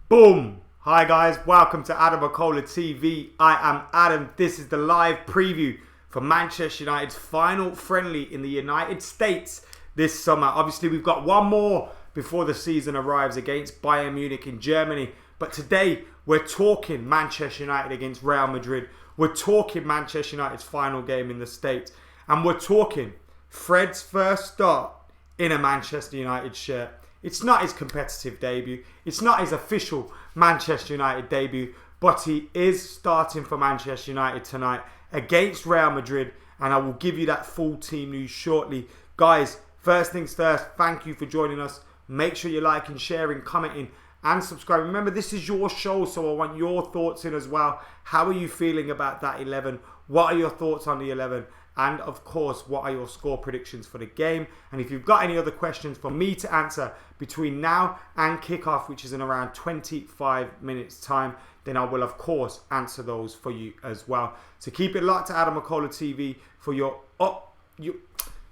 Boom! Hi guys, welcome to AdamMcKola TV. I am Adam. This is the live preview for Manchester United's final friendly in the United States this summer. Obviously, we've got one more before the season arrives against Bayern Munich in Germany. But today, we're talking Manchester United against Real Madrid. We're talking Manchester United's final game in the States. And we're talking Fred's first start in a Manchester United shirt. It's not his competitive debut. It's not his official Manchester United debut. But he is starting for Manchester United tonight against Real Madrid. And I will give you that full team news shortly. Guys, first things first, thank you for joining us. Make sure you're liking, sharing, commenting and subscribing. Remember, this is your show, so I want your thoughts in as well. How are you feeling about that 11? What are your thoughts on the 11? And of course, what are your score predictions for the game? And if you've got any other questions for me to answer between now and kickoff, which is in around 25 minutes time, then I will of course answer those for you as well. So keep it locked to AdamMcKola TV for your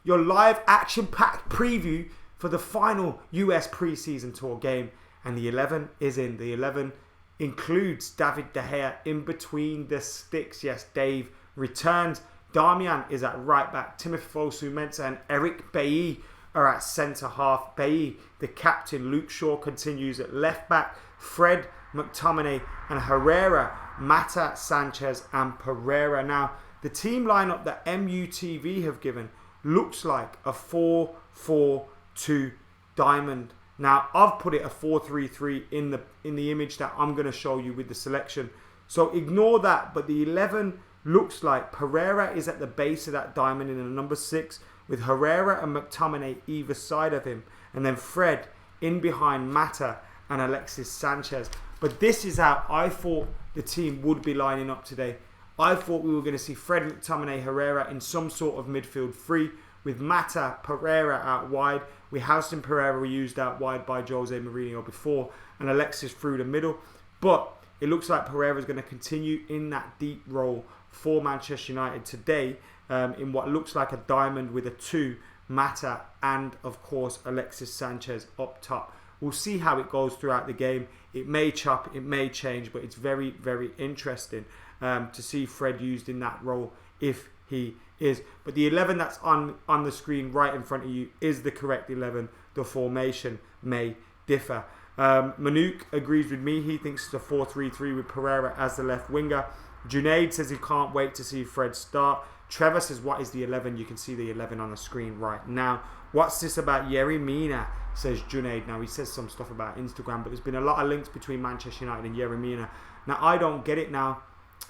live action-packed preview for the final US pre-season tour game. And the 11 is in. The 11 includes David De Gea in between the sticks. Yes, Dave returns. Darmian is at right back. Timothy Fosu-Mensah and Eric Bailly are at centre half. Bailly, the captain. Luke Shaw continues at left back. Fred, McTominay and Herrera, Mata, Sanchez and Pereira. Now, the team lineup that MUTV have given looks like a 4-4-2 diamond. Now, I've put it a 4-3-3 in the image that I'm going to show you with the selection. So ignore that, but the 11 looks like Pereira is at the base of that diamond in the number 6 with Herrera and McTominay either side of him. And then Fred in behind Mata and Alexis Sanchez. But this is how I thought the team would be lining up today. I thought we were going to see Fred, McTominay, Herrera in some sort of midfield three with Mata, Pereira out wide. We Houston Pereira were used out wide by Jose Mourinho before and Alexis through the middle. But it looks like Pereira is going to continue in that deep role for Manchester United today in what looks like a diamond with a 2, Mata and of course Alexis Sanchez up top. We'll see how it goes throughout the game. It may chop, it may change, but it's very, very interesting to see Fred used in that role if he is. But the 11 that's on the screen right in front of you is the correct 11. The formation may differ. Manuk agrees with me. He thinks it's a 4-3-3 with Pereira as the left winger. Junaid says he can't wait to see Fred start. Trevor says, what is the 11? You can see the 11 on the screen right now. What's this about Yerry Mina? Says Junaid. Now, he says some stuff about Instagram, but there's been a lot of links between Manchester United and Yerry Mina. Now, I don't get it now.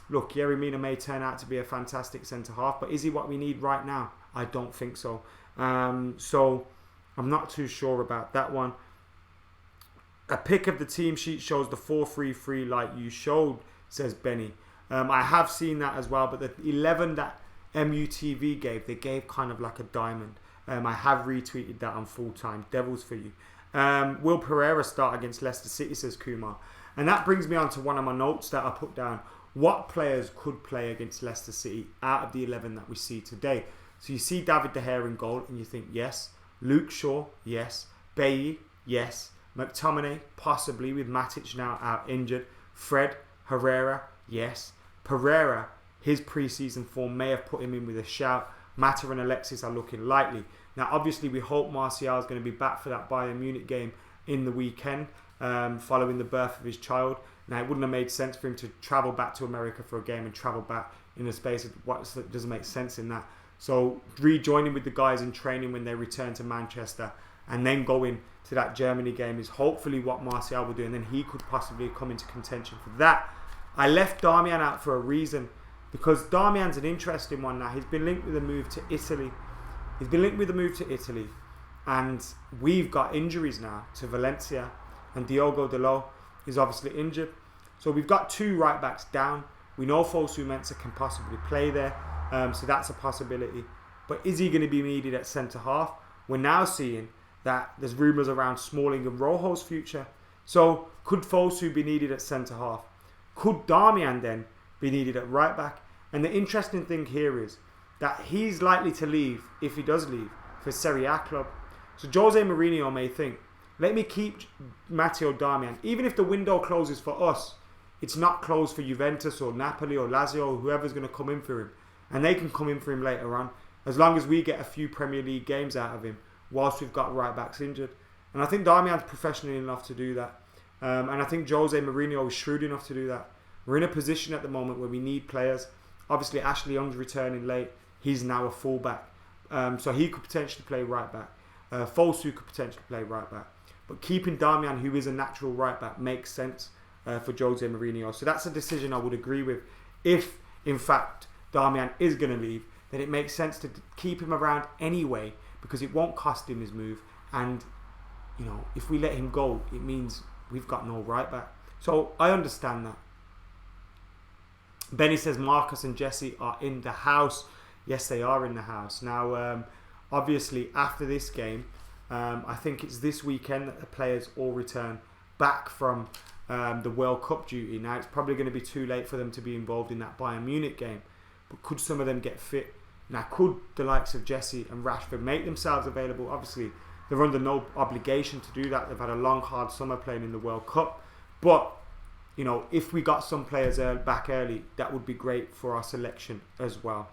Look, Yerry Mina may turn out to be a fantastic centre-half, but is he what we need right now? I don't think so. So, I'm not too sure about that one. A pic of the team sheet shows the 4-3-3 like you showed, says Benny. I have seen that as well, but the 11 that MUTV gave, they gave kind of like a diamond. I have retweeted that on full-time. Devils for you. Will Pereira start against Leicester City, says Kumar. And that brings me on to one of my notes that I put down. What players could play against Leicester City out of the 11 that we see today? So you see David De Gea in goal and you think, yes. Luke Shaw, yes. Bailly, yes. McTominay, possibly with Matic now out injured. Fred, Herrera, yes. Pereira, his pre-season form may have put him in with a shout. Mata and Alexis are looking likely. Now, obviously, we hope Martial is going to be back for that Bayern Munich game in the weekend, following the birth of his child. Now, it wouldn't have made sense for him to travel back to America for a game and travel back in the space of what doesn't make sense in that. So, rejoining with the guys in training when they return to Manchester and then going to that Germany game is hopefully what Martial will do, and then he could possibly come into contention for that. I left Darmian out for a reason, because Darmian's an interesting one now. He's been linked with a move to Italy. And we've got injuries now to Valencia, and Diogo Dalot is obviously injured. So we've got 2 right backs down. We know Fosu-Mensah can possibly play there, so that's a possibility. But is he going to be needed at centre half? We're now seeing that there's rumours around Smalling and Rojo's future. So could Fosu be needed at centre half? Could Darmian then be needed at right back? And the interesting thing here is that he's likely to leave, if he does leave, for Serie A club. So Jose Mourinho may think, Let me keep Matteo Darmian. Even if the window closes for us, it's not closed for Juventus or Napoli or Lazio or whoever's going to come in for him. And they can come in for him later on. As long as we get a few Premier League games out of him whilst we've got right backs injured. And I think Darmian's professional enough to do that. And I think Jose Mourinho is shrewd enough to do that. We're in a position at the moment where we need players. Obviously, Ashley Young's returning late. He's now a fullback. So he could potentially play right back. Fosu could potentially play right back. But keeping Darmian, who is a natural right back, makes sense for Jose Mourinho. So that's a decision I would agree with. If, in fact, Darmian is going to leave, then it makes sense to keep him around anyway, because it won't cost him his move. And, you know, if we let him go, it means we've got no right back. So I understand that. Benny says Marcus and Jesse are in the house. Yes, they are in the house. Now, obviously, after this game, I think it's this weekend that the players all return back from the World Cup duty. Now, it's probably going to be too late for them to be involved in that Bayern Munich game. But could some of them get fit? Now, could the likes of Jesse and Rashford make themselves available? Obviously, they're under no obligation to do that. They've had a long, hard summer playing in the World Cup. But, you know, if we got some players back early, that would be great for our selection as well.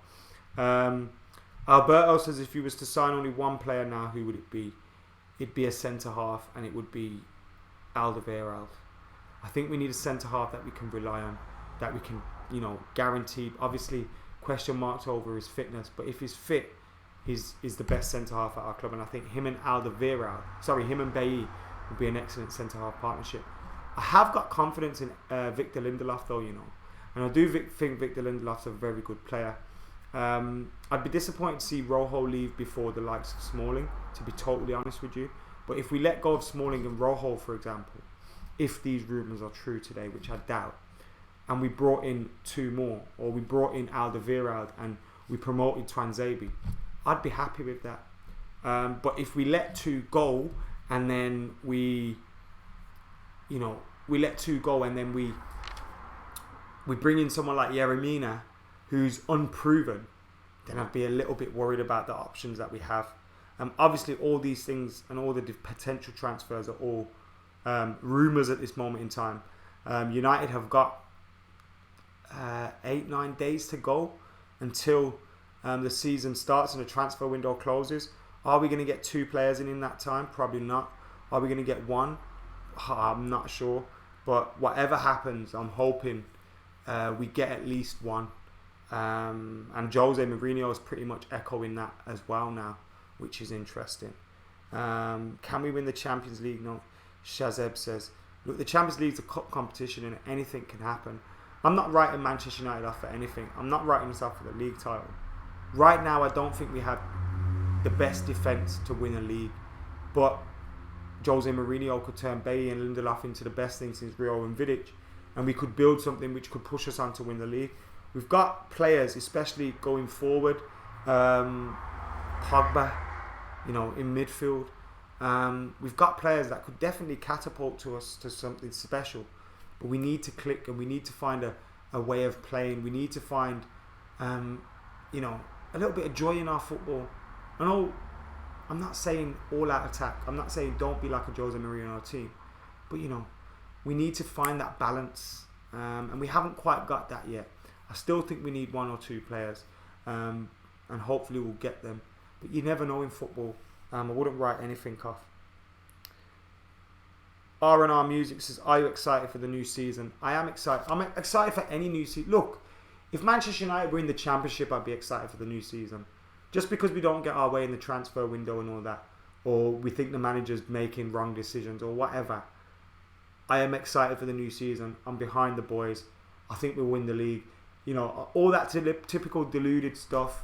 Alberto says if you was to sign only one player now, who would it be? It'd be a centre-half, and it would be Alderweireld. I think we need a centre-half that we can rely on, that we can, you know, guarantee. Obviously, question marks over his fitness, but if he's fit, he's the best centre-half at our club, and I think him and Bailly would be an excellent centre-half partnership. I have got confidence in Victor Lindelof, though, you know, and I do think Victor Lindelof's a very good player. I'd be disappointed to see Rojo leave before the likes of Smalling, to be totally honest with you. But if we let go of Smalling and Rojo, for example, if these rumours are true today, which I doubt, and we brought in two more, or we brought in Alderweireld and we promoted Twanzebe, I'd be happy with that. But if we let two go and then we bring in someone like Yeremina, who's unproven, then I'd be a little bit worried about the options that we have. Obviously, all these things and all the potential transfers are all rumours at this moment in time. United have got 8-9 days to go until the season starts and the transfer window closes. Are we going to get two players in that time? Probably not. Are we going to get one? I'm not sure. But whatever happens, I'm hoping we get at least one. And Jose Mourinho is pretty much echoing that as well now, which is interesting. Can we win the Champions League? No. Shazeb says, look, the Champions League is a cup competition and anything can happen. I'm not writing Manchester United off for anything. I'm not writing us off for the league title. Right now, I don't think we have the best defence to win a league. But Jose Mourinho could turn Bailly and Lindelof into the best thing since Rio and Vidic. And we could build something which could push us on to win the league. We've got players, especially going forward. Pogba, you know, in midfield. We've got players that could definitely catapult to us to something special. But we need to click and we need to find a way of playing. We need to find, you know, a little bit of joy in our football. I know I'm not saying all out attack. I'm not saying don't be like a Jose Mourinho team. But, you know, we need to find that balance. And we haven't quite got that yet. I still think we need one or two players. And hopefully we'll get them. But you never know in football. I wouldn't write anything off. R&R Music says, are you excited for the new season? I am excited. I'm excited for any new season. Look, if Manchester United were in the Championship, I'd be excited for the new season. Just because we don't get our way in the transfer window and all that, or we think the manager's making wrong decisions or whatever, I am excited for the new season. I'm behind the boys. I think we'll win the league. You know, all that typical deluded stuff,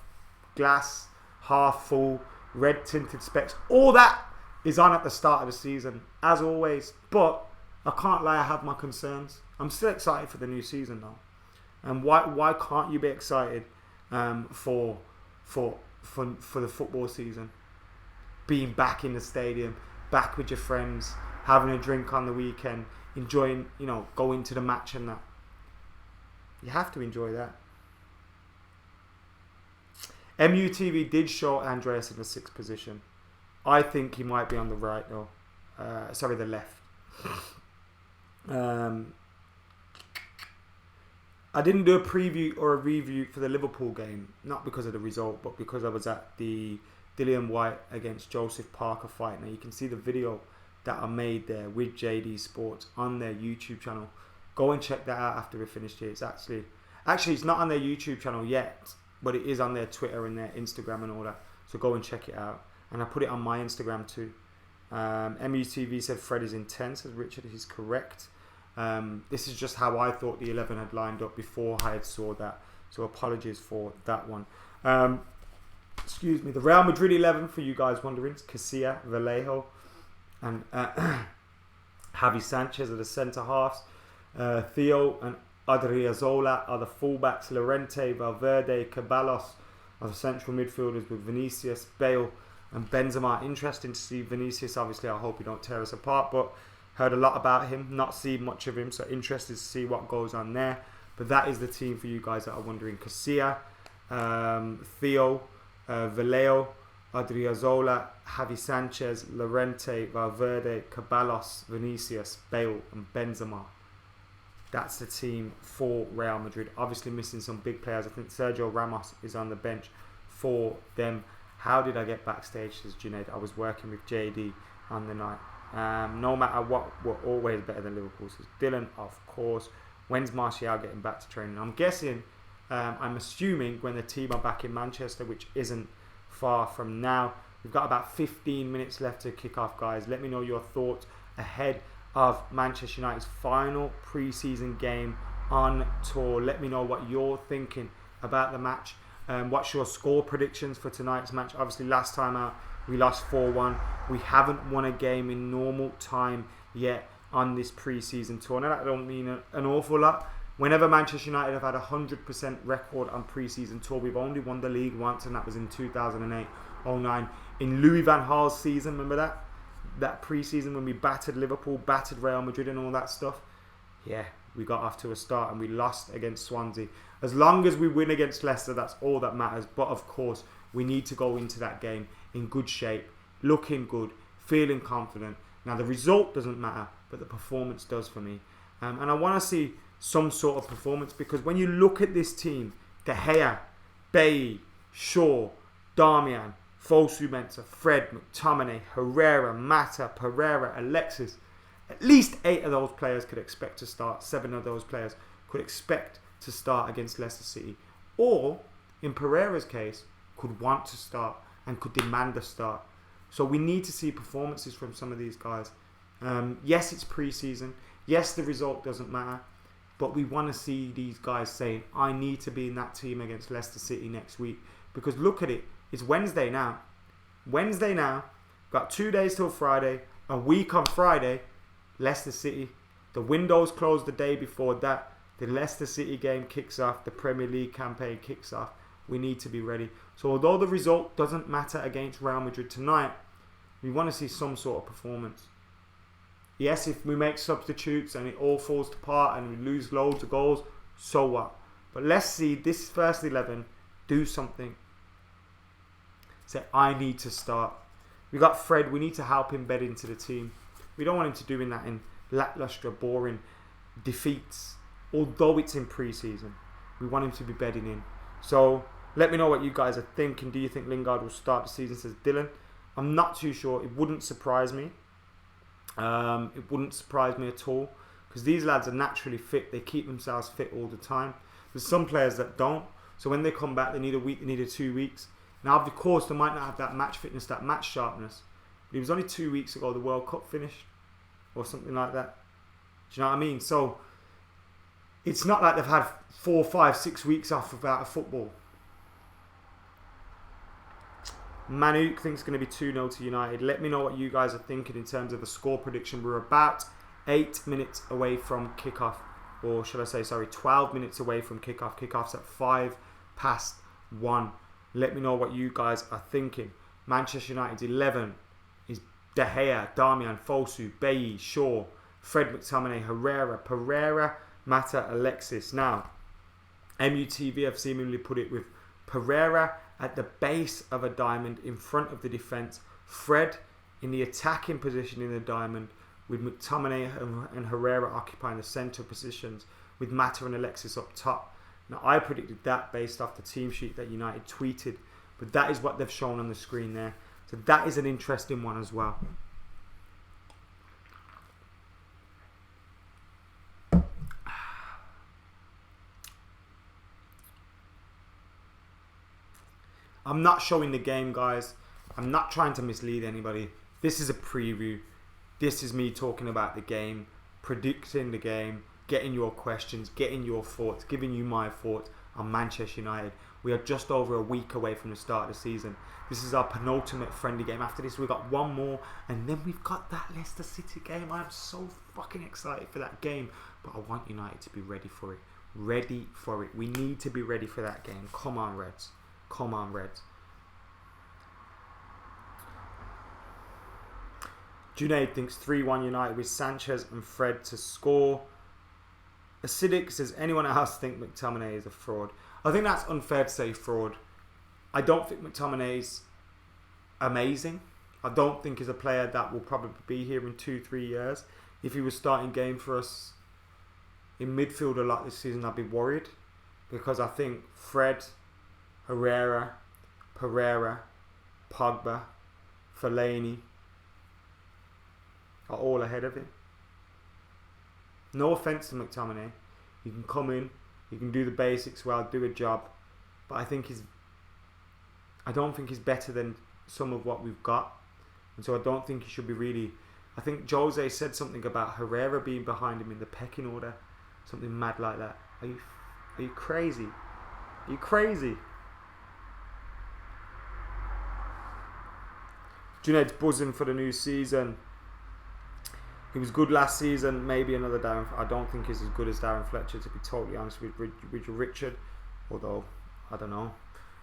glass half full, red tinted specs, all that is on at the start of the season, as always. But I can't lie, I have my concerns. I'm still excited for the new season though. And why can't you be excited for the football season? Being back in the stadium, back with your friends, having a drink on the weekend, enjoying, you know, going to the match and that. You have to enjoy that. MUTV did show Andreas in the 6th position. I think he might be on the right though. the left. I didn't do a preview or a review for the Liverpool game, not because of the result, but because I was at the Dillian White against Joseph Parker fight. Now you can see the video that I made there with JD Sports on their YouTube channel. Go and check that out after we finished here. It's actually it's not on their YouTube channel yet, but it is on their Twitter and their Instagram and all that. So go and check it out. And I put it on my Instagram too. MUTV said Fred is intense, as Richard is correct. This is just how I thought the 11 had lined up before I had saw that. So apologies for that one. Excuse me. The Real Madrid 11, for you guys wondering, it's Casilla, Vallejo, and Javi Sanchez are the centre halves. Theo and Adriazola are the fullbacks. Llorente, Valverde, Ceballos are the central midfielders with Vinicius, Bale and Benzema. Interesting to see Vinicius. Obviously, I hope he don't tear us apart, but heard a lot about him, not seen much of him, so interested to see what goes on there. But that is the team for you guys that are wondering. Casilla, Theo, Vallejo, Adriazola, Javi Sanchez, Llorente, Valverde, Ceballos, Vinicius, Bale and Benzema. That's the team for Real Madrid. Obviously missing some big players. I think Sergio Ramos is on the bench for them. How did I get backstage, says Junaid? I was working with JD on the night. No matter what, we're always better than Liverpool, says Dylan. Of course. When's Martial getting back to training? I'm guessing, I'm assuming when the team are back in Manchester, which isn't far from now. We've got about 15 minutes left to kick off, guys. Let me know your thoughts ahead of Manchester United's final pre-season game on tour. Let me know what you're thinking about the match. What's your score predictions for tonight's match? Obviously, last time out, we lost 4-1. We haven't won a game in normal time yet on this pre-season tour. Now, that don't mean an awful lot. Whenever Manchester United have had a 100% record on pre-season tour, we've only won the league once, and that was in 2008-09. In Louis van Gaal's season, remember that? That pre-season when we battered Liverpool, battered Real Madrid and all that stuff? Yeah, we got off to a start and we lost against Swansea. As long as we win against Leicester, that's all that matters. But of course, we need to go into that game in good shape, looking good, feeling confident. Now, the result doesn't matter, but the performance does for me. And I want to see some sort of performance, because when you look at this team, De Gea, Bailly, Shaw, Darmian, Fosu-Mensah, Fred, McTominay, Herrera, Mata, Pereira, Alexis, at least 8 of those players could expect to start. 7 of those players could expect to start against Leicester City. Or, in Pereira's case, could want to start and could demand a start. So we need to see performances from some of these guys. Yes, it's pre-season. Yes, the result doesn't matter. But we want to see these guys saying, I need to be in that team against Leicester City next week. Because look at it. It's Wednesday now. Got 2 days till Friday. A week on Friday. Leicester City. The window's closed the day before that. The Leicester City game kicks off. The Premier League campaign kicks off. We need to be ready. So although the result doesn't matter against Real Madrid tonight, we want to see some sort of performance. Yes, if we make substitutes and it all falls apart and we lose loads of goals, so what? But let's see this first 11 do something. Say, I need to start. We got Fred. We need to help him bed into the team. We don't want him to doing that in lacklustre, boring defeats. Although it's in pre-season, we want him to be bedding in. So let me know what you guys are thinking. Do you think Lingard will start the season, says Dylan? I'm not too sure. It wouldn't surprise me. It wouldn't surprise me at all, because these lads are naturally fit. They keep themselves fit all the time. There's some players that don't. So when they come back, they need a week, they need 2 weeks. Now, of course, they might not have that match fitness, that match sharpness. But it was only 2 weeks ago the World Cup finished, or something like that. Do you know what I mean? So it's not like they've had 4, 5, 6 weeks off without football. Manuk thinks it's going to be 2-0 to United. Let me know what you guys are thinking in terms of the score prediction. We're about 8 minutes away from kickoff. Or should I say, 12 minutes away from kickoff. Kickoff's at 1:05. Let me know what you guys are thinking. Manchester United's 11 is De Gea, Darmian, Fosu, Bailly, Shaw, Fred, McTominay, Herrera, Pereira, Mata, Alexis. Now, MUTV have seemingly put it with Pereira at the base of a diamond in front of the defence, Fred in the attacking position in the diamond, with McTominay and Herrera occupying the centre positions, with Mata and Alexis up top. Now, I predicted that based off the team sheet that United tweeted, but that is what they've shown on the screen there. So that is an interesting one as well. I'm not showing the game, guys. I'm not trying to mislead anybody. This is a preview. This is me talking about the game, predicting the game, getting your questions, getting your thoughts, giving you my thoughts on Manchester United. We are just over a week away from the start of the season. This is our penultimate friendly game. After this, we've got one more, and then we've got that Leicester City game. I'm so fucking excited for that game, but I want United to be ready for it. Ready for it. We need to be ready for that game. Come on, Reds. Come on, Reds. Junaid thinks 3-1 United with Sanchez and Fred to score. Acidic says, anyone else think McTominay is a fraud? I think that's unfair to say fraud. I don't think McTominay's amazing. I don't think he's a player that will probably be here in 2-3 years. If he was starting game for us in midfield a lot this season, I'd be worried. Because I think Fred, Herrera, Pereira, Pogba, Fellaini are all ahead of him. No offence to McTominay. He can come in, he can do the basics well, do a job. But I don't think he's better than some of what we've got. And so I don't think he should be really... I think Jose said something about Herrera being behind him in the pecking order. Something mad like that. Are you crazy? Are you crazy? Junaid's buzzing for the new season. He was good last season. Maybe another Darren. I don't think he's as good as Darren Fletcher, to be totally honest with Richard. Although, I don't know.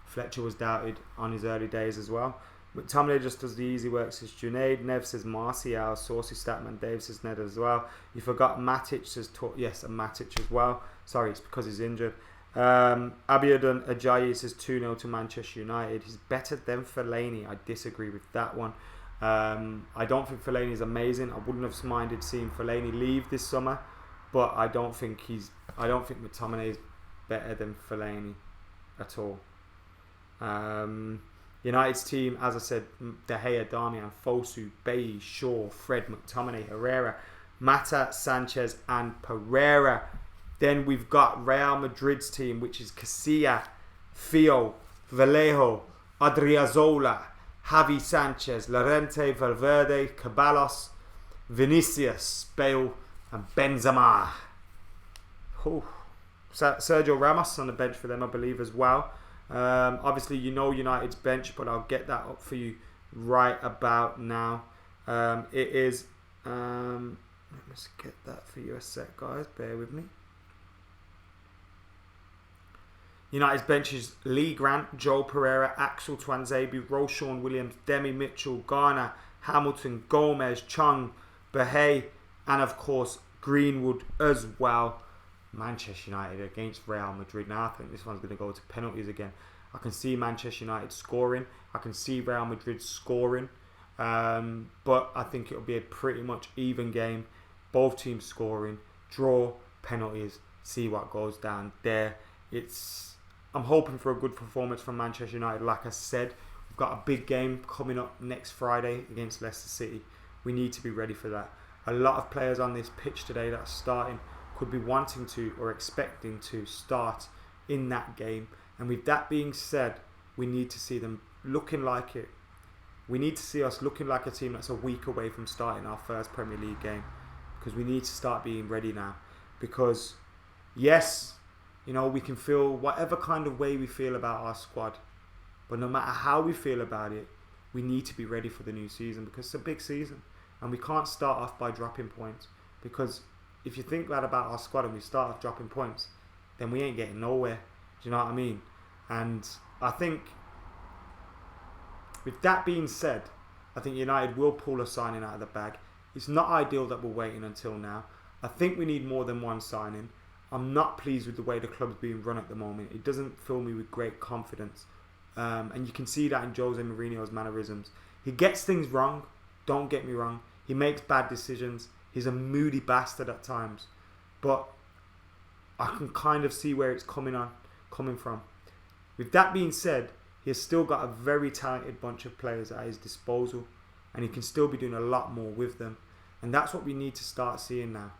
Fletcher was doubted on his early days as well. McTominay just does the easy work, says Junaid. Nev says Martial. Saucy Statman. Dave says Ned as well. You forgot Matic, says yes, and Matic as well. Sorry, it's because he's injured. Abiodun Ajayi says 2-0 to Manchester United. He's better than Fellaini. I disagree with that one. I don't think Fellaini is amazing. I wouldn't have minded seeing Fellaini leave this summer, but I don't think McTominay is better than Fellaini at all. United's team, as I said, De Gea, Darmian, Fosu, Bailly, Shaw, Fred, McTominay, Herrera, Mata, Sanchez and Pereira. Then we've got Real Madrid's team, which is Casilla, Fio, Vallejo, Adriazola, Javi Sanchez, Llorente, Valverde, Ceballos, Vinicius, Bale and Benzema. Sergio Ramos on the bench for them, I believe, as well. Obviously, you know United's bench, but I'll get that up for you right about now. It is... let me just get that for you a sec, guys. Bear with me. United's bench is Lee Grant, Joel Pereira, Axel Twanzebe, Roshan Williams, Demi Mitchell, Garner, Hamilton, Gomez, Chung, Bahey, and of course Greenwood as well. Manchester United against Real Madrid. Now I think this one's going to go to penalties again. I can see Manchester United scoring. I can see Real Madrid scoring. But I think it'll be a pretty much even game. Both teams scoring. Draw, penalties. See what goes down there. I'm hoping for a good performance from Manchester United. Like I said, we've got a big game coming up next Friday against Leicester City. We need to be ready for that. A lot of players on this pitch today that are starting could be wanting to or expecting to start in that game. And with that being said, we need to see them looking like it. We need to see us looking like a team that's a week away from starting our first Premier League game, because we need to start being ready now. Because yes, you know, we can feel whatever kind of way we feel about our squad, but no matter how we feel about it, we need to be ready for the new season, because it's a big season and we can't start off by dropping points. Because if you think that about our squad and we start off dropping points, then we ain't getting nowhere. Do you know what I mean? And I think, with that being said, I think United will pull a signing out of the bag. It's not ideal that we're waiting until now. I think we need more than one signing. I'm not pleased with the way the club's being run at the moment. It doesn't fill me with great confidence. And you can see that in Jose Mourinho's mannerisms. He gets things wrong. Don't get me wrong. He makes bad decisions. He's a moody bastard at times. But I can kind of see where it's coming from. With that being said, he has still got a very talented bunch of players at his disposal, and he can still be doing a lot more with them. And that's what we need to start seeing now.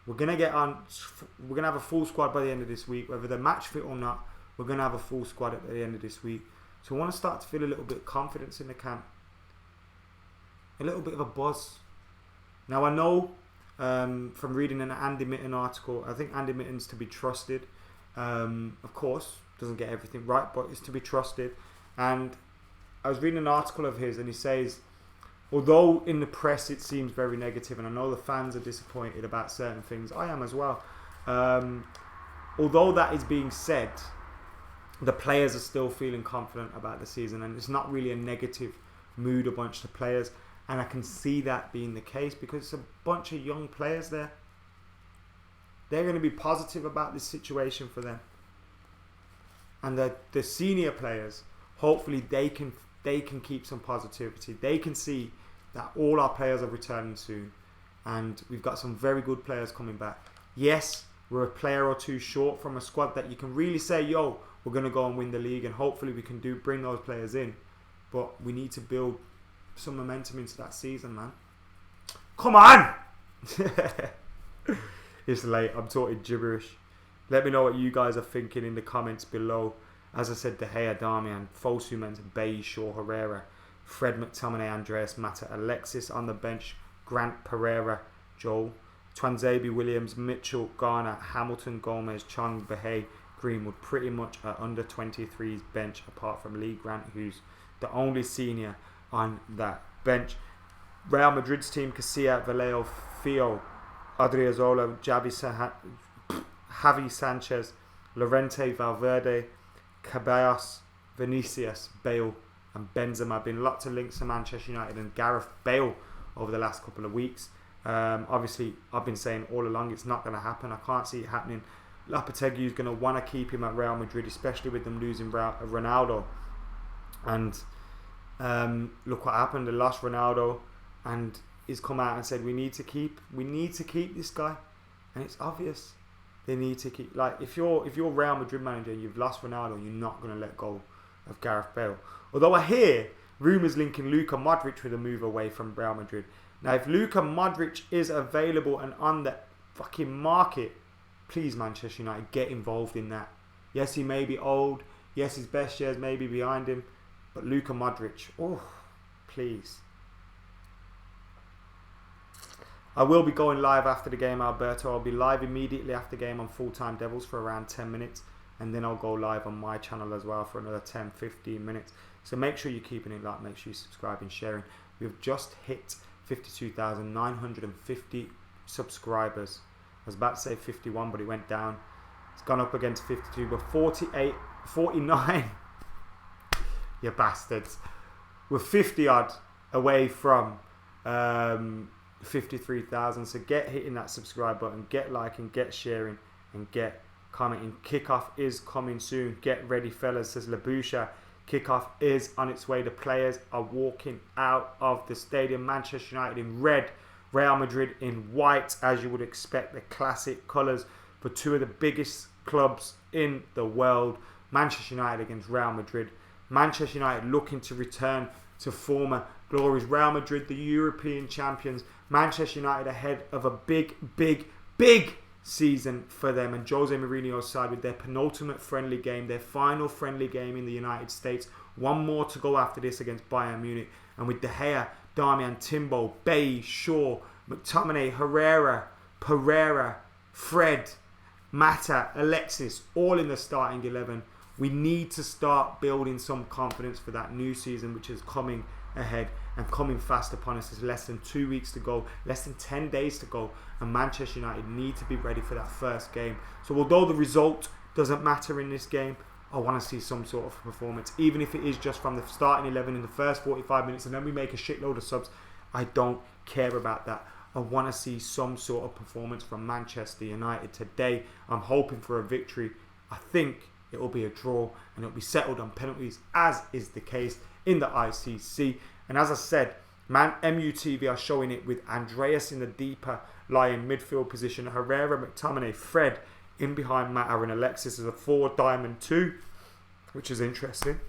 We're gonna have a full squad by the end of this week, whether they're match fit or not. We're gonna have a full squad at the end of this week. So I want to start to feel a little bit of confidence in the camp, a little bit of a buzz. Now I know from reading an Andy Mitten article, I think Andy Mitten's to be trusted. Of course, doesn't get everything right, but it's to be trusted. And I was reading an article of his, and he says, although in the press it seems very negative, and I know the fans are disappointed about certain things, I am as well. Although that is being said, the players are still feeling confident about the season, and it's not really a negative mood amongst the players. And I can see that being the case because it's a bunch of young players there. They're going to be positive about this situation for them. And the senior players, hopefully they can keep some positivity. They can see that all our players are returning soon. And we've got some very good players coming back. Yes, we're a player or two short from a squad that you can really say, yo, we're going to go and win the league. And hopefully we can bring those players in. But we need to build some momentum into that season, man. Come on! It's late. I'm talking gibberish. Let me know what you guys are thinking in the comments below. As I said, De Gea, Darmian, Fosu Mensah, Bailly, Shaw, Herrera, Fred McTominay, Andreas Mata, Alexis on the bench, Grant, Pereira, Joel, Twanzebe, Williams, Mitchell, Garner, Hamilton, Gomez, Chong, Behay, Greenwood. Pretty much a under 23's bench apart from Lee Grant, who's the only senior on that bench. Real Madrid's team: Casilla, Vallejo, Fio, Adriozola, Javi Sanchez, Lorente, Valverde, Ceballos, Vinicius, Bale and Benzema. Been lots of links to Manchester United and Gareth Bale over the last couple of weeks. Obviously, I've been saying all along it's not going to happen. I can't see it happening. Lopetegui is going to want to keep him at Real Madrid, especially with them losing Ronaldo. And look what happened. They lost Ronaldo, and he's come out and said we need to keep this guy, and it's obvious they need to keep. Like if you're Real Madrid manager and you've lost Ronaldo, you're not going to let go of Gareth Bale. Although I hear rumours linking Luka Modric with a move away from Real Madrid. Now if Luka Modric is available and on the fucking market, please Manchester United, get involved in that. Yes, he may be old. Yes, his best years may be behind him. But Luka Modric, oh, please. I will be going live after the game, Alberto. I'll be live immediately after the game on Full Time Devils for around 10 minutes. And then I'll go live on my channel as well for another 10-15 minutes. So make sure you're keeping it locked. Make sure you're subscribing, sharing. We've just hit 52,950 subscribers. I was about to say 51, but it went down. It's gone up against 52, but 49. You bastards. We're 50 odd away from 53,000. So get hitting that subscribe button, get liking, get sharing, and get commenting. Kickoff is coming soon. Get ready, fellas, says Labusha. Kickoff is on its way. The players are walking out of the stadium. Manchester United in red, Real Madrid in white, as you would expect, the classic colours for two of the biggest clubs in the world. Manchester United against Real Madrid. Manchester United looking to return to former glories. Real Madrid, the European champions. Manchester United ahead of a big season for them. And Jose Mourinho's side with their penultimate friendly game, their final friendly game in the United States. One more to go after this against Bayern Munich. And with De Gea, Darmian, Timbo, Bailly, Shaw, McTominay, Herrera, Pereira, Fred, Mata, Alexis, all in the starting 11. We need to start building some confidence for that new season, which is coming ahead and coming fast upon us. There's less than 2 weeks to go, less than 10 days to go, and Manchester United need to be ready for that first game. So although the result doesn't matter in this game, I want to see some sort of performance, even if it is just from the starting 11 in the first 45 minutes and then we make a shitload of subs. I don't care about that. I want to see some sort of performance from Manchester United today. I'm hoping for a victory. I think it will be a draw and it will be settled on penalties, as is the case in the ICC. And as I said, MUTV are showing it with Andreas in the deeper lying midfield position. Herrera, McTominay, Fred in behind Mata and Alexis as a 4 diamond 2, which is interesting.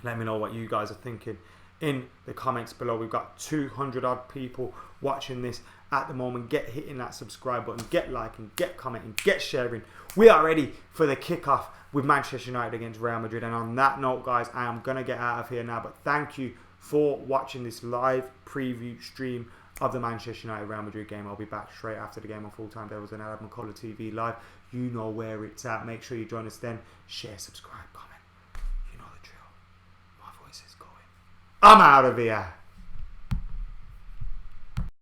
Let me know what you guys are thinking in the comments below. We've got 200 odd people watching this at the moment. Get hitting that subscribe button, get liking, get commenting, get sharing. We are ready for the kickoff with Manchester United against Real Madrid. And on that note, guys, I am going to get out of here now. But thank you for watching this live preview stream of the Manchester United Real Madrid game. I'll be back straight after the game on Full Time Devils and AdamMcKola TV live. You know where it's at. Make sure you join us then. Share, subscribe, comment. You know the drill. My voice is going. I'm out of here.